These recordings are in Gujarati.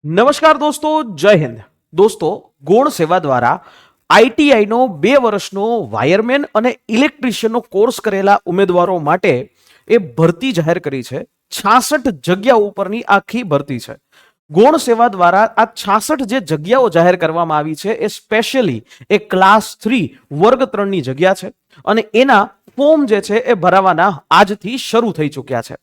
નમસ્કાર દોસ્તો, જય હિન્દ. દોસ્તો, ગૌણ સેવા દ્વારા આઈટીઆઈનો 2 વર્ષનો વાયરમેન અને ઇલેક્ટ્રિશિયનનો કોર્સ કરેલા ઉમેદવારો માટે એ ભરતી જાહેર કરી છે. 66 જગ્યાઓ ઉપરની આખી ભરતી છે. ગૌણ સેવા દ્વારા આ 66 જે જગ્યાઓ જાહેર કરવામાં આવી છે એ સ્પેશિયલી એ ક્લાસ 3 વર્ગ 3 ની જગ્યા છે અને એના ફોર્મ જે છે એ ભરાવાના આજથી શરૂ થઈ ચૂક્યા છે.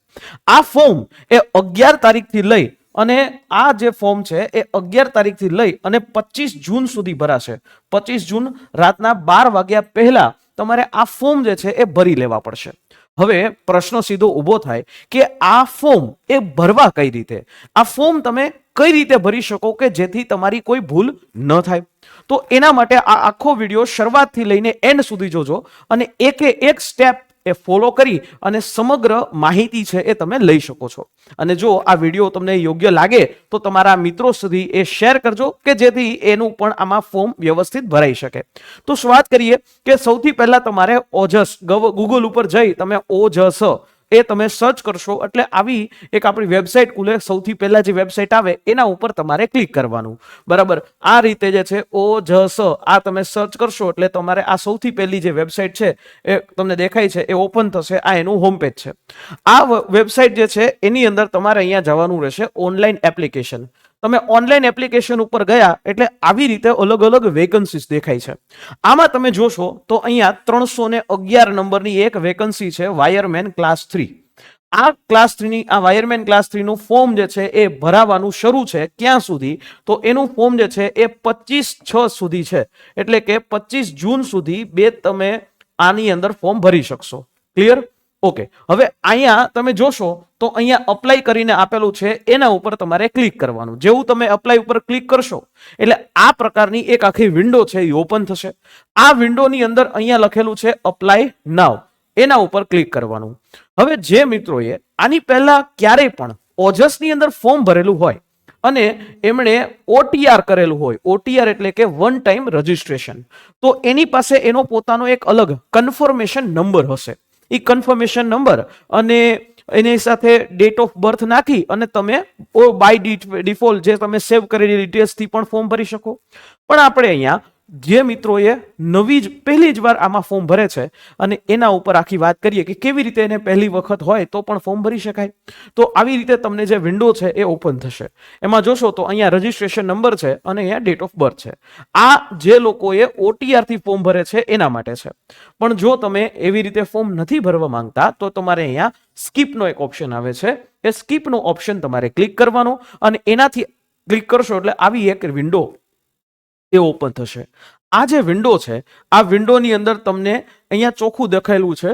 આ ફોર્મ એ 11 તારીખથી લઈ અને આ જે ફોર્મ છે એ 11 તારીખથી લઈ અને 25 જૂન સુધી ભરાશે. 25 જૂન રાતના 12 વાગ્યા પહેલા તમારે આ ફોર્મ જે છે એ ભરી લેવા પડશે. હવે પ્રશ્ન સીધો ઊભો થાય કે આ ફોર્મ એ ભરવા કઈ રીતે? આ ફોર્મ તમે કઈ રીતે ભરી શકો કે જેથી તમારી કોઈ ભૂલ ન થાય? તો એના માટે આ આખો વિડીયો શરૂઆતથી લઈને એન્ડ સુધી જોજો અને એકે એક સ્ટેપ એ ફોલો કરી અને સમગ્ર માહિતી છે એ તમે લઈ શકો છો. અને જો આ વિડીયો તમને યોગ્ય લાગે તો તમારા મિત્રો સુધી એ શેર કરજો કે જેથી એનું પણ આમાં ફોર્મ વ્યવસ્થિત ભરાઈ શકે. તો શરૂઆત કરીએ કે સૌથી પહેલા તમારે ઓજસ ગૂગલ ઉપર જઈ તમે ઓજસ એ તમે સર્ચ કરશો એટલે આવી એક આપણી વેબસાઇટ ખુલે. સૌથી પહેલા જે વેબસાઇટ આવે એના ઉપર તમારે ક્લિક કરવાનું. બરાબર, આ રીતે જે છે ઓજસ આ તમે સર્ચ કરશો એટલે તમારે આ સૌથી પહેલી જે વેબસાઇટ છે એ તમને દેખાય છે એ ઓપન થશે. આ એનું હોમ પેજ છે. આ વેબસાઇટ જે છે એની અંદર તમારે અહીંયા જવાનું રહેશે ઓનલાઈન એપ્લિકેશન. તમે ઓનલાઈન એપ્લિકેશન ઉપર ગયા એટલે આવી રીતે અલગ અલગ વેકન્સીસ દેખાય છે. આમાં તમે જોશો તો અહીંયા 311 નંબરની એક વેકન્સી છે વાયરમેન ક્લાસ 3. આ ક્લાસ 3 ની આ વાયરમેન ક્લાસ 3 નું ફોર્મ જે છે એ ભરાવાનું શરૂ છે. ક્યાં સુધી? તો એનું ફોર્મ જે છે એ 25/6 સુધી છે. એટલે કે 25 જૂન સુધી તમે આની અંદર ફોર્મ ભરી શકશો. ક્લિયર? ઓકે, હવે અહીંયા તમે જોશો તો અહીંયા અપ્લાય કરીને આપેલું છે એના ઉપર તમારે ક્લિક કરવાનું. જેવું તમે અપ્લાય ઉપર ક્લિક કરશો એટલે આ પ્રકારની એક આખી વિન્ડો છે એ ઓપન થશે. આ વિન્ડોની અંદર અહીંયા લખેલું છે અપ્લાય નાવ, એના ઉપર ક્લિક કરવાનું. હવે જે મિત્રોએ આની પહેલા ક્યારેય પણ ઓજસની અંદર ફોર્મ ભરેલું હોય અને એમણે ઓટીઆર કરેલું હોય, ઓટીઆર એટલે કે વન ટાઈમ રજીસ્ટ્રેશન, તો એની પાસે એનો પોતાનો એક અલગ કન્ફર્મેશન નંબર હશે. એ કન્ફર્મેશન નંબર અને એની સાથે ડેટ ઓફ બર્થ નાખી અને તમે બાય ડિફોલ્ટ જે તમે સેવ કરેલી ડિટેલ્સથી પણ ફોર્મ ભરી શકો. પણ આપણે અહીંયા જે મિત્રોએ નવી જ પહેલી જ વાર આમાં ફોર્મ ભરે છે અને એના ઉપર આખી વાત કરીએ કે કેવી રીતે એને પહેલી વખત હોય તો પણ ફોર્મ ભરી શકાય. તો આવી રીતે તમને જે વિન્ડો છે એ ઓપન થશે. એમાં જોશો તો અહીંયા રજીસ્ટ્રેશન નંબર છે અને અહીંયા ડેટ ઓફ બર્થ છે. આ જે લોકોએ ઓટીઆર થી ફોર્મ ભરે છે એના માટે છે. પણ જો તમે એવી રીતે ફોર્મ નથી ભરવા માંગતા તો તમારે અહીંયા સ્કીપનો એક ઓપ્શન આવે છે. એ સ્કીપનો ઓપ્શન તમારે ક્લિક કરવાનો અને એનાથી ક્લિક કરશો એટલે આવી એક વિન્ડો એ ઓપન થશે. આ જે વિન્ડો છે આ વિન્ડોની અંદર તમને અહીંયા ચોખ્ખું દેખાયેલું છે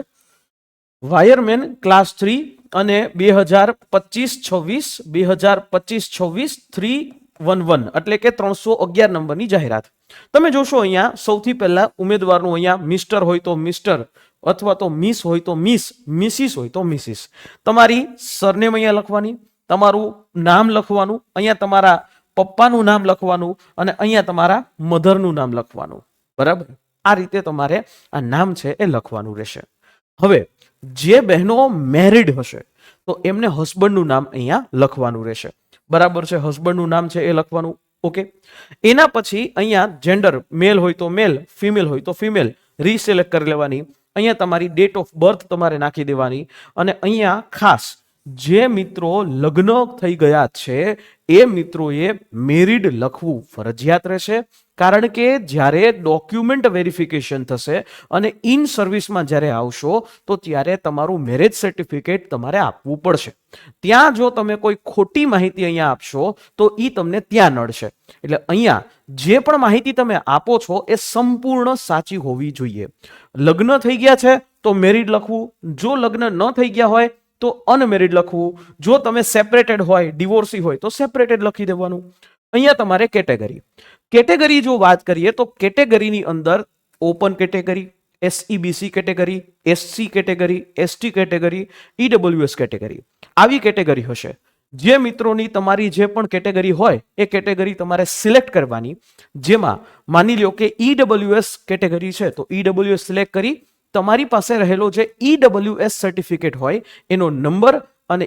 વાયરમેન ક્લાસ 3 અને 2025-26 2025-26 311 એટલે કે 311 નંબરની જાહેરાત. તમે જોશો અહીંયા સૌથી પહેલા ઉમેદવારનું અહીંયા મિસ્ટર હોય તો મિસ્ટર અથવા તો મિસ હોય તો મિસ, મિસિસ હોય તો મિસિસ. તમારી સરનેમ અહીંયા લખવાની, તમારું નામ લખવાનું, અહીંયા તમારા પપ્પાનું નામ લખવાનું અને અહીંયા તમારા મધરનું નામ લખવાનું. બરાબર, આ રીતે તમારે આ નામ છે એ લખવાનું રહેશે. હવે જે બહેનો મેરિડ હશે તો એમને હસબન્ડનું નામ અહીંયા લખવાનું રહેશે. બરાબર છે, હસબન્ડનું નામ છે એ લખવાનું. ઓકે, એના પછી અહીંયા જેન્ડર મેલ હોય તો મેલ, ફિમેલ હોય તો ફિમેલ રીસિલેક્ટ કરી લેવાની. અહીંયા તમારી ડેટ ઓફ બર્થ તમારે નાખી દેવાની અને અહીંયા ખાસ જે મિત્રો લગ્ન થઈ ગયા છે એ મિત્રોએ મેરિડ લખવું ફરજિયાત રહેશે. કારણ કે જ્યારે ડોક્યુમેન્ટ વેરિફિકેશન થશે અને ઇન સર્વિસમાં જ્યારે આવશો તો ત્યારે તમારું મેરેજ સર્ટિફિકેટ તમારે આપવું પડશે. ત્યાં જો તમે કોઈ ખોટી માહિતી અહીંયા આપશો તો એ તમને ત્યાં નડશે. એટલે અહીંયા જે પણ માહિતી તમે આપો છો એ સંપૂર્ણ સાચી હોવી જોઈએ. લગ્ન થઈ ગયા છે તો મેરિડ લખવું, જો લગ્ન ન થઈ ગયા હોય તો અનમેરિડ લખવું, જો તમે સેપરેટેડ હોય, ડિવોર્સી હોય તો સેપરેટેડ લખી દેવાનું. અહીંયા તમારે કેટેગરી જો વાત કરીએ તો કેટેગરીની અંદર open category, SEBC category, SC category, ST category, EWS category, આવી કેટેગરી હશે. જે મિત્રોની તમારી જે પણ કેટેગરી હોય એ કેટેગરી તમારે સિલેક્ટ કરવાની. જેમાં માની લો કે ઈડબ્લ્યુએસ કેટેગરી છે તો ઈડબ્લ્યુએસ સિલેક્ટ કરી તમારી પાસે રહેલો જે ઈડબ્લ્યુએસ સર્ટિફિકેટ હોય એનો નંબર અને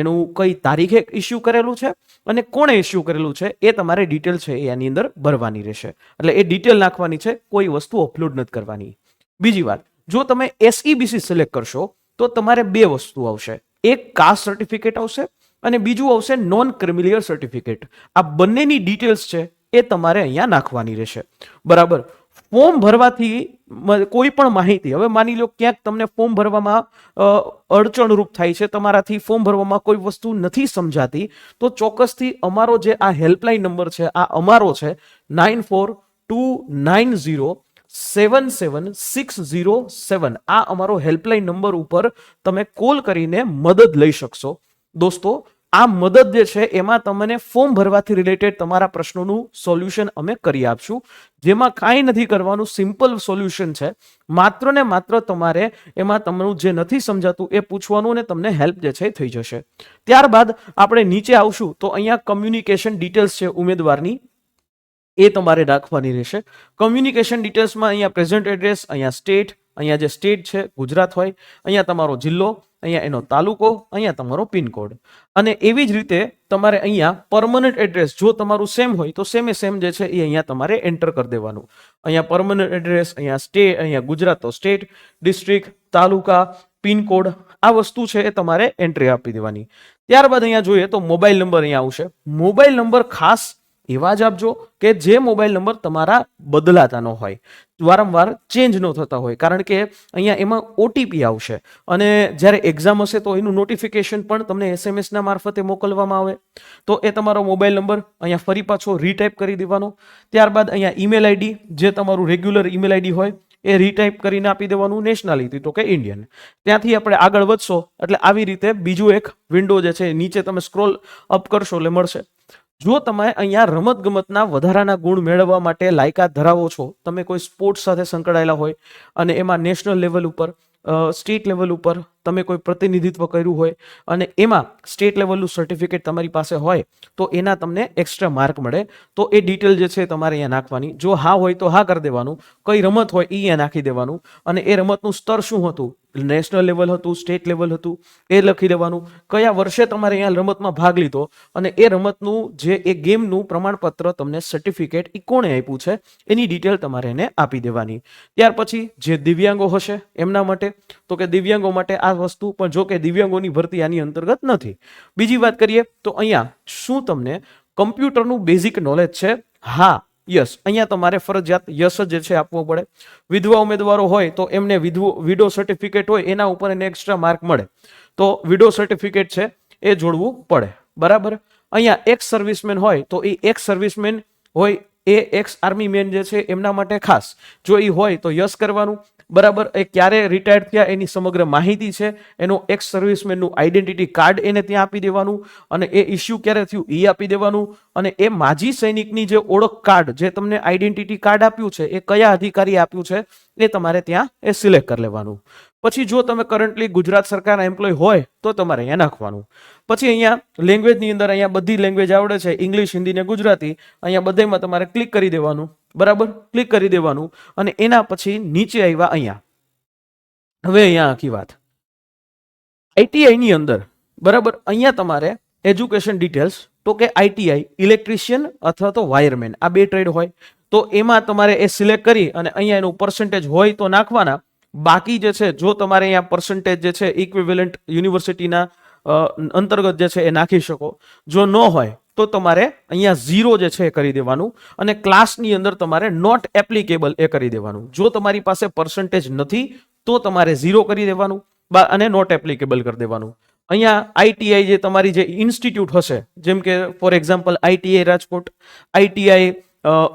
એનું કઈ તારીખે ઇસ્યુ કરેલું છે અને કોણે ઇસ્યુ કરેલું છે એ તમારે ડિટેલ છે એ આની અંદર ભરવાની રહેશે. એટલે એ ડિટેલ નાખવાની છે, કોઈ વસ્તુ અપલોડ નથી કરવાની. બીજી વાત, જો તમે SEBC સિલેક્ટ કરશો તો તમારે બે વસ્તુ આવશે. એક કાસ્ટ સર્ટિફિકેટ આવશે અને બીજું આવશે નોન ક્રિમિલિયર સર્ટિફિકેટ. આ બંનેની ડિટેલ્સ છે એ તમારે અહીંયા નાખવાની રહેશે. બરાબર. ફોર્મ ભરવાથી કોઈ પણ માહિતી, હવે માની લો ક્યાંક તમને ફોર્મ ભરવામાં અડચણરૂપ થાય છે, તમારાથી ફોર્મ ભરવામાં કોઈ વસ્તુ નથી સમજાતી, તો ચોક્કસથી અમારો જે આ હેલ્પલાઇન નંબર છે, આ અમારો છે 9429077607, આ અમારો હેલ્પલાઇન નંબર ઉપર તમે કોલ કરીને મદદ લઈ શકશો. દોસ્તો, આ મદદ જે છે એમાં તમને ફોર્મ ભરવાથી રિલેટેડ તમારા પ્રશ્નોનું સોલ્યુશન અમે કરી આપશું, જેમાં કાંઈ નથી કરવાનું, સિમ્પલ સોલ્યુશન છે. માત્ર ને માત્ર તમારે એમાં તમારું જે નથી સમજાતું એ પૂછવાનું અને તમને હેલ્પ જે છે થઈ જશે. ત્યારબાદ આપણે નીચે આવશું તો અહીંયા કમ્યુનિકેશન ડિટેલ્સ છે ઉમેદવારની, એ તમારે રાખવાની રહેશે. કમ્યુનિકેશન ડિટેલ્સમાં અહીંયા પ્રેઝન્ટ એડ્રેસ, અહીંયા સ્ટેટ, અહીંયા જે સ્ટેટ છે ગુજરાત હોય, અહીંયા તમારો જિલ્લો, અહીંયા એનો તાલુકો, અહીંયા તમારો પિનકોડ. અને એવી જ રીતે તમારે અહીંયા પરમનન્ટ એડ્રેસ જો તમારું સેમ હોય તો સેમે સેમ જે છે એ અહીંયા તમારે એન્ટર કરી દેવાનું. અહીંયા પરમનન્ટ એડ્રેસ, અહીંયા સ્ટેટ, અહીંયા ગુજરાત તો સ્ટેટ, ડિસ્ટ્રિક્ટ, તાલુકા, પિનકોડ, આ વસ્તુ છે એ તમારે એન્ટ્રી આપી દેવાની. ત્યારબાદ અહીંયા જોઈએ તો મોબાઈલ નંબર અહીંયા આવશે. મોબાઈલ નંબર ખાસ એવા જ આપજો કે જે મોબાઈલ નંબર તમારા બદલાતા ન હોય, વારંવાર ચેન્જ ન થતા હોય, કારણ કે અહીંયા એમાં OTP આવશે અને જ્યારે એક્ઝામ હશે તો એનું નોટિફિકેશન પણ તમને SMS ના મારફતે મોકલવામાં આવે. તો એ તમારો મોબાઈલ નંબર અહીંયા ફરી પાછો રીટાઈપ કરી દેવાનો. ત્યારબાદ અહીંયા ઈમેલ આઈડી, જે તમારું રેગ્યુલર ઈમેલ આઈડી હોય એ રીટાઈપ કરીને આપી દેવાનું. નેશનાલિટી તો કે ઇન્ડિયન. ત્યાંથી આપણે આગળ વધશો એટલે આવી રીતે બીજું એક વિન્ડો જે છે નીચે તમે સ્ક્રોલ અપ કરશો એટલે મળશે. જો તમે અહીંયા રમતગમતના વધારાના ગુણ મેળવવા માટે લાયકાત ધરાવો છો, તમે કોઈ સ્પોર્ટ્સ સાથે સંકળાયેલા હોય અને એમાં નેશનલ લેવલ ઉપર, સ્ટેટ લેવલ ઉપર તમે કોઈ પ્રતિનિધિત્વ કર્યું હોય અને એમાં સ્ટેટ લેવલનું સર્ટિફિકેટ તમારી પાસે હોય તો એના તમને એક્સ્ટ્રા માર્ક મળે. તો એ ડિટેલ જે છે તમારે અહીંયા નાખવાની. જો હા હોય તો હા કરી દેવાનું, કઈ રમત હોય એ અહીંયા નાખી દેવાનું અને એ રમતનું સ્તર શું હતું, નેશનલ લેવલ હતું, સ્ટેટ લેવલ હતું, એ લખી દેવાનું. કયા વર્ષે તમારે અહીંયા રમતમાં ભાગ લીધો અને એ રમતનું જે એ ગેમનું પ્રમાણપત્ર તમને સર્ટિફિકેટ એ કોણે આપ્યું છે એની ડિટેલ તમારે એને આપી દેવાની. ત્યાર પછી જે દિવ્યાંગો હશે એમના માટે, તો કે દિવ્યાંગો માટે આ વસ્તુ, પણ જો કે દિવ્યાંગોની ભરતી આની અંતર્ગત નથી. બીજી વાત કરીએ તો અહીંયા શું તમને કમ્પ્યુટરનું બેઝિક નોલેજ છે? હા, યસ. અહીંયા તમારે ફરજિયાત યસ જ જે છે આપવો પડે. વિધવા ઉમેદવારો હોય તો એમને વિડો સર્ટિફિકેટ હોય એના ઉપર એને એક્સ્ટ્રા માર્ક મળે, તો વિડો સર્ટિફિકેટ છે એ જોડવું પડે. બરાબર. અહીંયા એક્સ સર્વિસમેન હોય તો એ એક્સ સર્વિસમેન હોય, એ એક્સ આર્મી મેન જે છે એમના માટે ખાસ જો એ હોય તો યસ કરવાનું. બરાબર. એ ક્યારે રિટાયર્ડ થયા એની સમગ્ર માહિતી છે, એનો એક્સ સર્વિસમેનનું આઈડેન્ટિટી કાર્ડ એને ત્યાં આપી દેવાનું અને એ ઇસ્યુ ક્યારે થયું એ આપી દેવાનું. અને એ માજી સૈનિકની જે ઓળખ કાર્ડ, જે તમને આઈડેન્ટિટી કાર્ડ આપ્યું છે એ કયા અધિકારી આપ્યું છે એ તમારે ત્યાં એ સિલેક્ટ કરી લેવાનું. પછી જો તમે કરન્ટલી ગુજરાત સરકારના એમ્પ્લોય હોય તો તમારે અહીંયા નાખવાનું. પછી અહીંયા લેંગ્વેજની અંદર અહીંયા બધી લેંગ્વેજ આવડે છે, ઇંગ્લિશ, હિન્દી ને ગુજરાતી, અહીંયા બધામાં તમારે ક્લિક કરી દેવાનું. બરાબર. ક્લિક કરી દેવાનું અને એના પછી નીચે આવ્યા અહીંયા. હવે અહીંયા આખી વાત ITI ની અંદર, બરાબર, અહીંયા તમારે એજ્યુકેશન ડિટેલ્સ, તો કે ITI ઇલેક્ટ્રિશિયન અથવા તો વાયરમેન, આ બે ટ્રેડ હોય તો એમાં તમારે એ સિલેક્ટ કરી અને અહીંયા એનું પર્સન્ટેજ હોય તો નાખવાના. બાકી જે છે જો તમારે અહીંયા પર્સન્ટેજ જે છે ઇક્વિવેલન્ટ યુનિવર્સિટીના અંતર્ગત જે છે એ નાખી શકો. જો ન હોય તો તમારે અહીંયા 0 જે છે એ કરી દેવાનું અને ક્લાસની અંદર તમારે નોટ એપ્લિકેબલ એ કરી દેવાનું. જો તમારી પાસે પર્સન્ટેજ નથી તો તમારે 0 કરી દેવાનું અને નોટ એપ્લિકેબલ કરી દેવાનું. અહીંયા ITI જે તમારી જે ઇન્સ્ટિટ્યૂટ હશે, જેમ કે for example ITI Rajkot, ITI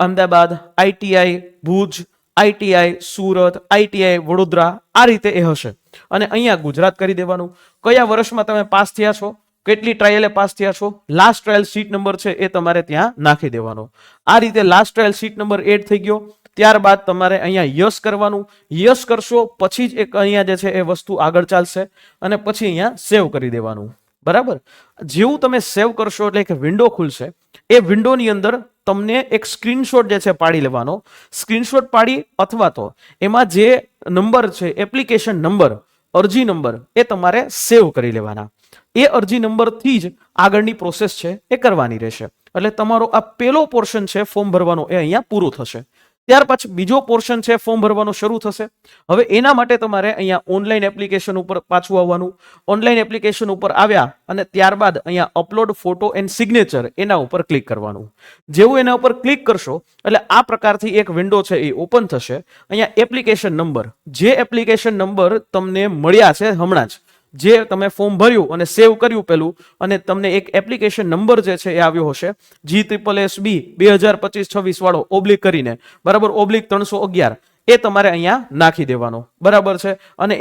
Ahmedabad, ITI Bhuj, ITI Surat, ITI Vadodara, આ રીતે એ હશે અને અહીંયા ગુજરાત કરી દેવાનું. કયા વર્ષમાં તમે પાસ થયા છો, કેટલી ટ્રાયલે પાસ થયા છો, લાસ્ટ ટ્રાયલ સીટ નંબર છે એ તમારે ત્યાં નાખી દેવાનો. આ રીતે last trial seat number add થઈ ગયો. ત્યારબાદ તમારે અહીંયા યસ કરવાનું. યસ કરશો પછી જ એક અહીંયા જે છે એ વસ્તુ આગળ ચાલશે અને પછી અહીંયા સેવ કરી દેવાનું. બરાબર. જેવું તમે સેવ કરશો એટલે એક વિન્ડો ખુલશે. એ વિન્ડોની અંદર તમને એક સ્ક્રીનશોટ જે છે પાડી લેવાનો. સ્ક્રીનશોટ પાડી અથવા તો એમાં જે નંબર છે, એપ્લિકેશન નંબર, અરજી નંબર, એ તમારે સેવ કરી લેવાના. એ અરજી નંબરથી જ આગળની પ્રોસેસ છે એ કરવાની રહેશે. એટલે તમારો આ પહેલો પોર્શન છે ફોર્મ ભરવાનો એ અહીંયા પૂરું થશે. ત્યાર પછી બીજો પોર્શન છે ફોર્મ ભરવાનો શરૂ થશે. હવે એના માટે તમારે અહીંયા ઓનલાઈન એપ્લિકેશન ઉપર પાછું આવવાનું. ઓનલાઈન એપ્લિકેશન ઉપર આવ્યા અને ત્યારબાદ અહીંયા અપલોડ ફોટો એન્ડ સિગ્નેચર એના ઉપર ક્લિક કરવાનું. જેવું એના ઉપર ક્લિક કરશો એટલે આ પ્રકારથી એક વિન્ડો છે એ ઓપન થશે. અહીંયા એપ્લિકેશન નંબર, જે એપ્લિકેશન નંબર તમને મળ્યા છે હમણાં જ, જે તમે ફોર્મ ભર્યું અને સેવ કર્યું પેલું, અને તમને એક એપ્લિકેશન નંબર જે છે એ આવ્યો હશે GSSB 2025-26 વાળો ઓબ્લિક કરીને, બરાબર, /311, એ તમારે અહીંયા નાખી દેવાનો, બરાબર છે. અને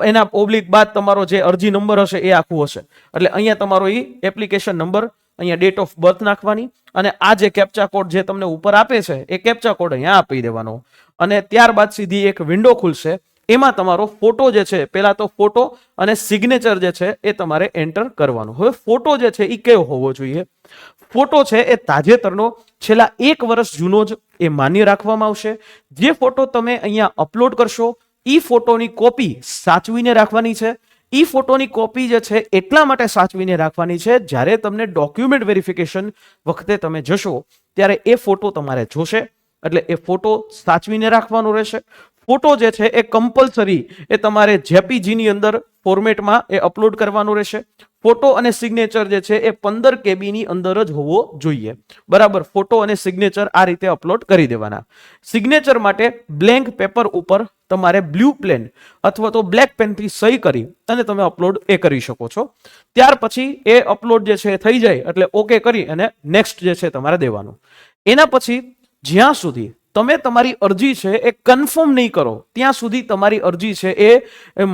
એના ઓબ્લિક બાદ તમારો જે અરજી નંબર હશે એ આખું હશે. એટલે અહીંયા તમારો એ એપ્લિકેશન નંબર, અહીંયા ડેટ ઓફ બર્થ નાખવાની, અને આ જે કેપ્ચા કોડ જે તમને ઉપર આપે છે એ કેપ્ચા કોડ અહીંયા આપી દેવાનો. અને ત્યારબાદ સીધી એક વિન્ડો ખુલશે. એમાં તમારો ફોટો જે છે, પહેલા તો ફોટો અને સિગ્નેચર જે છે એ તમારે એન્ટર કરવાનું. હવે ફોટો જે છે એ કેવો હોવો જોઈએ? ફોટો છે એ તાજેતરનો, છેલ્લા 1 વર્ષ જૂનો જ એ માન્ય રાખવામાં આવશે. જે ફોટો તમે અહીંયા અપલોડ કરશો એ ફોટોની કોપી સાચવીને રાખવાની છે. એ ફોટોની કોપી જે છે એટલા માટે સાચવીને રાખવાની છે, જ્યારે તમને ડોક્યુમેન્ટ વેરિફિકેશન વખતે તમે જશો ત્યારે એ ફોટો તમારે જોશે. એટલે એ ફોટો સાચવીને રાખવાનો રહેશે. ફોટો જે છે એ કમ્પલસરી એ તમારે JPG ની અંદર ફોર્મેટમાં એ અપલોડ કરવાનું રહેશે. ફોટો અને સિગ્નેચર જે છે એ 15 KB ની અંદર જ હોવો જોઈએ, બરાબર. ફોટો અને સિગ્નેચર આ રીતે અપલોડ કરી દેવાના. સિગ્નેચર માટે બ્લેન્ક પેપર ઉપર તમારે બ્લુ પેન અથવા તો બ્લેક પેનથી સહી કરી અને તમે અપલોડ એ કરી શકો છો. ત્યાર પછી એ અપલોડ જે છે એ થઈ જાય એટલે ઓકે કરી અને નેક્સ્ટ જે છે તમારે દેવાનું. એના પછી જ્યાં સુધી તમે તમારી અરજી છે એ કન્ફર્મ નહીં કરો ત્યાં સુધી તમારી અરજી છે એ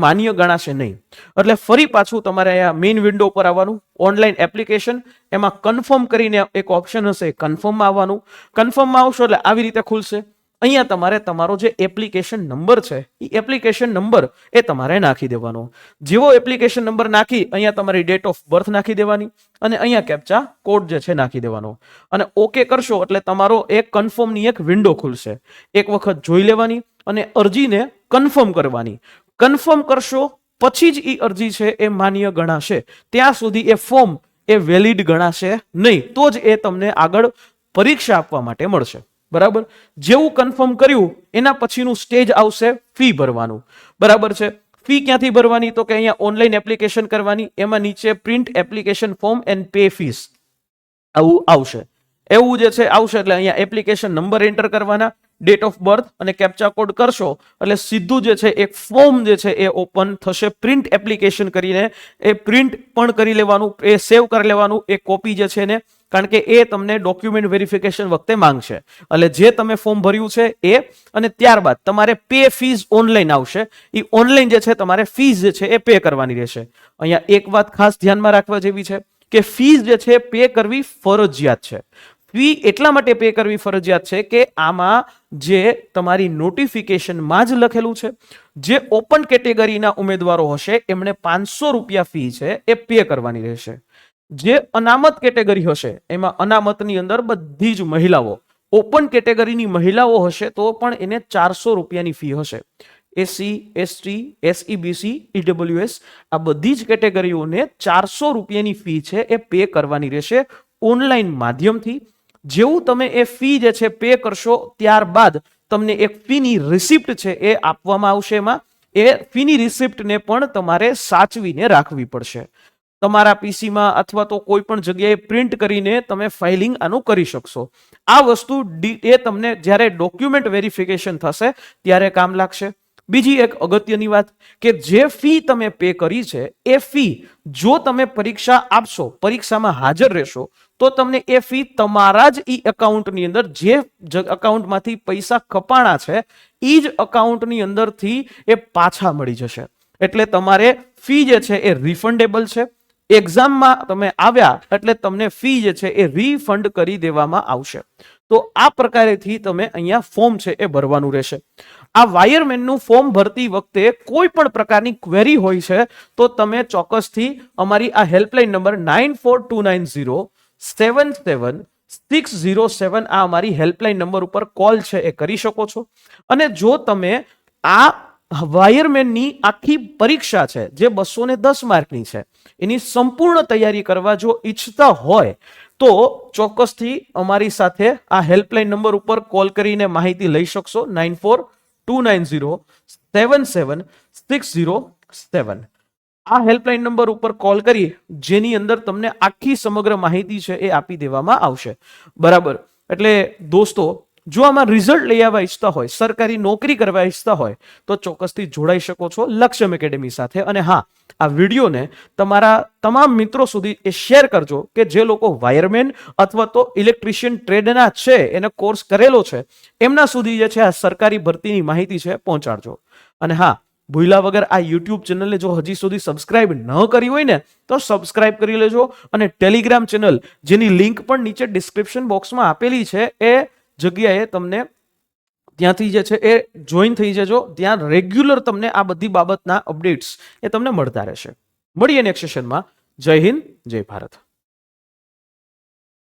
માન્ય ગણાશે નહીં. એટલે ફરી પાછું તમારે અહીંયા મેઇન વિન્ડો પર આવવાનું, ઓનલાઈન એપ્લિકેશન, એમાં કન્ફર્મ કરીને એક ઓપ્શન હશે, કન્ફર્મમાં આવવાનું. કન્ફર્મમાં આવશો એટલે આવી રીતે ખુલશે. અહીંયા તમારે તમારો જે એપ્લિકેશન નંબર છે એ એપ્લિકેશન નંબર એ તમારે નાખી દેવાનો. જેવો એપ્લિકેશન નંબર નાખી અહીંયા તમારી ડેટ ઓફ બર્થ નાખી દેવાની અને અહીંયા કેપ્ચા કોડ જે છે નાખી દેવાનો અને ઓકે કરશો એટલે તમારો એક કન્ફર્મની એક વિન્ડો ખુલશે. એક વખત જોઈ લેવાની અને અરજીને કન્ફર્મ કરવાની. કન્ફર્મ કરશો પછી જ એ અરજી છે એ માન્ય ગણાશે. ત્યાં સુધી એ ફોર્મ એ વેલિડ ગણાશે નહીં. તો જ એ તમને આગળ પરીક્ષા આપવા માટે મળશે, બરાબર. જેવું કન્ફર્મ કર્યું એના પછીનું સ્ટેજ આવશે ફી ભરવાનું, બરાબર છે. ફી ક્યાંથી ભરવાની? તો કે અહીંયા ઓનલાઈન એપ્લિકેશન કરવાની, એમાં નીચે print application form and pay fees આવું આવશે. એવું જે છે આવશે એટલે અહીંયા એપ્લિકેશન નંબર એન્ટર કરવાના, ડેટ ઓફ બર્થ અને કેપ્ચા કોડ કરશો એટલે સીધું જે છે એક ફોર્મ જે છે એ ઓપન થશે. પ્રિન્ટ એપ્લિકેશન કરીને એ પ્રિન્ટ પણ કરી લેવાનું, એ સેવ કરી લેવાનું, એ કોપી જે છે ને, કારણ કે એ તમને ડોક્યુમેન્ટ વેરિફિકેશન વખતે માંગશે. એટલે જે તમે ફોર્મ ભર્યું છે એ, અને ત્યારબાદ તમારે પે ફીસ ઓનલાઈન આવશે. એ ઓનલાઈન જે છે તમારે ફીસ જે છે એ પે કરવાની રહેશે. અહીંયા એક વાત ખાસ ધ્યાનમાં રાખવા જેવી છે કે ફીસ જે છે પે કરવી ફરજિયાત છે. ફી એટલા માટે પે કરવી ફરજિયાત છે કે આમાં જે તમારી નોટિફિકેશનમાં જ લખેલું છે, જે ઓપન કેટેગરીના ઉમેદવારો હશે એમણે 500 રૂપિયા ફી છે એ પે કરવાની રહેશે. જે અનામત કેટેગરી હશે એમાં અનામતની અંદર બધી જ મહિલાઓ, ઓપન કેટેગરીની મહિલાઓ હશે તો પણ એને 400 રૂપિયાની ફી હશે. SC, ST, SE, BC, EWS આ બધી જ કેટેગરીઓને 400 રૂપિયાની ફી છે એ પે કરવાની રહેશે ઓનલાઈન માધ્યમથી. જેવું તમે એ ફી જે છે પે કરશો ત્યારબાદ તમને એક ફીની રિસિપ્ટ છે એ આપવામાં આવશે. એમાં એ ફીની રિસિપ્ટને પણ તમારે સાચવીને રાખવી પડશે. તમારા પીસીમાં અથવા તો કોઈ પણ જગ્યાએ પ્રિન્ટ કરીને તમે ફાઇલિંગ આનું કરી શકશો. આ વસ્તુ એ તમને જ્યારે ડોક્યુમેન્ટ વેરિફિકેશન થશે ત્યારે કામ લાગશે. બીજી એક અગત્યની વાત કે જે ફી તમે પે કરી છે એ ફી જો તમે પરીક્ષા આપશો, પરીક્ષામાં હાજર રહેશો તો તમને એ ફી તમારા જ ઈ એકાઉન્ટની અંદર, જે એકાઉન્ટમાંથી પૈસા કપાણા છે એ જ એકાઉન્ટની અંદરથી એ પાછા મળી જશે. એટલે તમારે ફી જે છે એ રિફંડેબલ છે. એક્ઝામમાં તમે આવ્યા એટલે તમને ફી જે છે એ રિફંડ કરી દેવામાં આવશે. તો આ પ્રકારેથી તમે અહીંયા ફોર્મ છે એ ભરવાનું રહેશે. આ વાયરમેનનું ફોર્મ ભરતી વખતે કોઈ પણ પ્રકારની ક્વેરી હોય છે તો તમે ચોક્કસથી અમારી આ હેલ્પલાઇન નંબર 9429077607 આ અમારી હેલ્પલાઇન નંબર ઉપર કોલ છે એ કરી શકો છો. અને જો તમે આ વાયરમેનની આખી પરીક્ષા છે જે 210 માર્કની છે, એની સંપૂર્ણ તૈયારી કરવા જો ઈચ્છતા હોય તો ચોક્કસથી અમારી સાથે આ હેલ્પલાઇન નંબર ઉપર કોલ કરીને માહિતી લઈ શકશો. 9429077607. આ હેલ્પલાઇન નંબર ઉપર કોલ કરી જેની અંદર તમને આખી સમગ્ર માહિતી છે એ આપી દેવામાં આવશે. બરાબર. એટલે દોસ્તો, જો આમાં રિઝલ્ટ લઈ આવવા ઈચ્છતા હોય, સરકારી નોકરી કરવા ઈચ્છતા હોય તો ચોક્કસથી જોડાઈ શકો છો લક્ષ્યમ એકેડેમી સાથે. અને હા, આ વિડીયોને તમારા તમામ મિત્રો સુધી એ શેર કરજો કે જે લોકો વાયરમેન અથવા તો ઇલેક્ટ્રિશિયન ટ્રેડના છે, એને કોર્સ કરેલો છે, એમના સુધી જે છે આ સરકારી ભરતીની માહિતી છે પહોંચાડજો. અને હા, ભૂલા વગર આ યુટ્યુબ ચેનલને જો હજી સુધી સબસ્ક્રાઇબ ન કરી હોય ને તો સબસ્ક્રાઇબ કરી લેજો. અને ટેલિગ્રામ ચેનલ જેની લિંક પણ નીચે ડિસ્ક્રિપ્શન બોક્સમાં આપેલી છે એ જગ્યાએ તમને ત્યાંથી જે છે એ જોઈન થઈ જજો. ત્યાં રેગ્યુલર તમને આ બધી બાબતના અપડેટ્સ એ તમને મળતા રહેશે. મળીએ નેક્સ્ટ સેશનમાં. જય હિન્દ, જય ભારત.